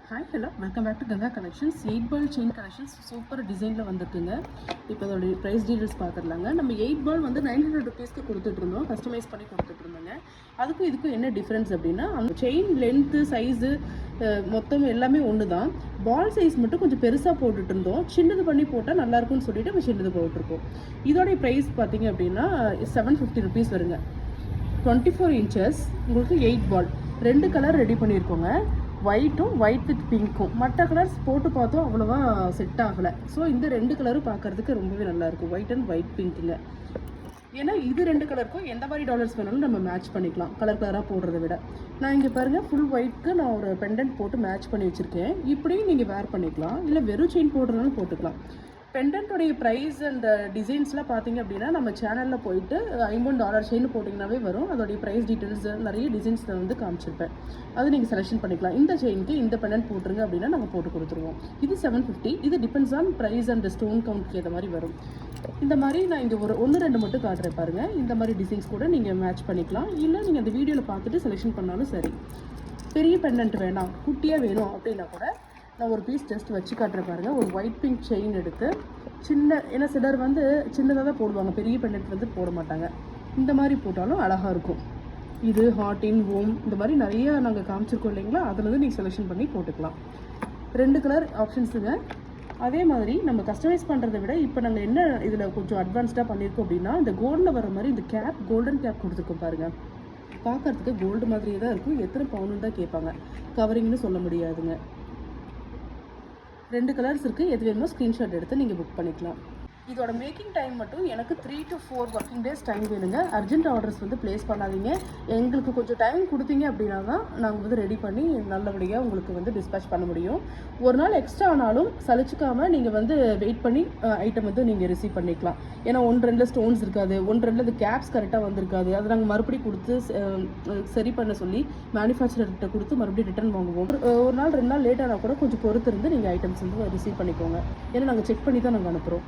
Hi hello welcome back to Ganga collections. 8 ball chain collections super டிசைனில் வந்துருக்குங்க. இப்போ அதோடைய ப்ரைஸ் டீட்டெயில்ஸ் பார்த்துடலாங்க. நம்ம 8 பால் வந்து 900 ருபீஸ்க்கு கொடுத்துட்ருந்தோம், கஸ்டமைஸ் பண்ணி கொடுத்துட்ருந்தோங்க. அதுக்கும் இதுக்கும் என்ன டிஃப்ரென்ஸ் அப்படின்னா, அந்த செயின் லென்த்து சைஸு மொத்தம் எல்லாமே ஒன்று தான். பால் சைஸ் மட்டும் கொஞ்சம் பெருசாக போட்டுட்டு இருந்தோம். சின்னது பண்ணி போட்டால் நல்லாயிருக்கும்னு சொல்லிட்டு நம்ம சின்னது போட்டிருக்கோம். இதோடைய ப்ரைஸ் பார்த்தீங்க அப்படின்னா 750 ருபீஸ் வருங்க. 24 இன்ச்சஸ் உங்களுக்கு 8 பால் 2 கலர் ரெடி பண்ணியிருக்கோங்க. ஒயிட்டும் ஒயிட் வித் பிங்க்கும். மற்ற கலர்ஸ் போட்டு பார்த்தோம் அவ்வளோவா செட் ஆகலை. ஸோ இந்த 2 கலரும் பார்க்குறதுக்கு ரொம்பவே நல்லாயிருக்கும், ஒயிட் அண்ட் ஒயிட் பிங்க்குங்க. ஏன்னா இது 2 கலருக்கும் எந்த மாதிரி டாலர்ஸ் வேணாலும் நம்ம மேட்ச் பண்ணிக்கலாம், கலர் கலராக போடுறத விட. நான் இங்கே பாருங்கள், ஃபுல் ஒயிட்க்கு நான் ஒரு பெண்டன்ட் போட்டு மேட்ச் பண்ணி வச்சுருக்கேன். இப்படியும் நீங்கள் வேர் பண்ணிக்கலாம், இல்லை வெறும் செயின் போடுறதுனாலும் போட்டுக்கலாம். பெண்டன்ட்டோடைய ப்ரைஸ் அண்ட் டிசைன்ஸ்லாம் பார்த்தீங்க அப்படின்னா நம்ம சேனலில் போயிட்டு $50 செயின் போட்டிங்கனாவே வரும். அதோடைய ப்ரைஸ் டீட்டெயில்ஸ் நிறைய டிசைன்ஸில் வந்து காமிச்சிருப்பேன், அது நீங்கள் செலெக்ஷன் பண்ணிக்கலாம். இந்த செயினுக்கு இந்த பெண்டன்ட் போட்டுருங்க அப்படின்னா நாங்கள் போட்டு கொடுத்துருவோம். இது 750. இது depends on price and stone கவுண்ட்க்கு ஏற்ற மாதிரி வரும். இந்த மாதிரி நான் இங்கே ஒரு 1-2 மட்டும் காட்டுறேன் பாருங்கள். இந்த மாதிரி டிசைன்ஸ் கூட நீங்கள் மேட்ச் பண்ணிக்கலாம், இல்லை நீங்கள் அந்த வீடியோவில் பார்த்துட்டு செலெக்ஷன் பண்ணாலும் சரி. பெரிய பெண்டன்ட் வேணாம், குட்டியாக வேணும் அப்படின்னா கூட நான் ஒரு பீஸ் ஜஸ்ட் வச்சு காட்டுறேன் பாருங்கள். ஒரு ஒயிட் பிங்க் செயின் எடுத்து சின்ன, ஏன்னா சிலர் வந்து சின்னதாக தான் போடுவாங்க, பெரிய பெண்டன்ட் வந்து போட மாட்டாங்க. இந்த மாதிரி போட்டாலும் அழகாக இருக்கும். இது ஹாட் இன் ஹோம் இந்த மாதிரி நிறைய நாங்கள் காமிச்சிருக்கோம் இல்லைங்களா, அதில் வந்து நீங்கள் செலெக்ஷன் பண்ணி போட்டுக்கலாம். 2 கலர் ஆப்ஷன்ஸுங்க. அதே மாதிரி நம்ம கஸ்டமைஸ் பண்ணுறதை விட இப்போ நாங்கள் என்ன இதில் கொஞ்சம் அட்வான்ஸ்டாக பண்ணியிருக்கோம் அப்படின்னா, இந்த கோல்டில் வர மாதிரி இந்த கேப், கோல்டன் கேப் கொடுத்துருக்கோம் பாருங்கள். பார்க்குறதுக்கு கோல்டு மாதிரியே தான் இருக்கும். எத்தனை பவுன்னு தான் கேட்பாங்க, கவரிங்னு சொல்ல முடியாதுங்க. 2 கலர்ஸ் இருக்குது. எது வேணுமோ ஸ்க்ரீன்ஷாட் எடுத்து நீங்கள் புக் பண்ணிக்கலாம். இதோட மேக்கிங் டைம் மட்டும் எனக்கு 3 to 4 ஒர்க்கிங் டேஸ் டைம் வேணுங்க. அர்ஜென்ட் ஆர்டர்ஸ் வந்து ப்ளேஸ் பண்ணாதீங்க. எங்களுக்கு கொஞ்சம் டைம் கொடுத்தீங்க அப்படின்னா தான் நாங்கள் வந்து ரெடி பண்ணி நல்லபடியாக உங்களுக்கு வந்து டிஸ்பேச் பண்ண முடியும். ஒரு நாள் எக்ஸ்ட்ரா ஆனாலும் சலிச்சிக்காமல் நீங்கள் வந்து வெயிட் பண்ணி ஐட்டம் வந்து நீங்கள் ரிசீவ் பண்ணிக்கலாம். ஏன்னா 1-2 ஸ்டோன்ஸ் இருக்காது, 1-2 இந்த கேப்ஸ் கரெக்டாக வந்திருக்காது. அதை நாங்கள் மறுபடியும் கொடுத்து சரி பண்ண சொல்லி மேனுஃபேக்சரர்கிட்ட கொடுத்து மறுபடியும் ரிட்டர்ன் வாங்குவோம். ஒரு நாள் 2 நாள் லேட் ஆனால் கூட கொஞ்சம் பொறுத்து இருந்து நீங்கள் ஐட்டம்ஸ் வந்து ரிசீவ் பண்ணிக்கோங்க. ஏன்னா நாங்கள் செக் பண்ணி தான் நாங்கள் அனுப்புகிறோம்.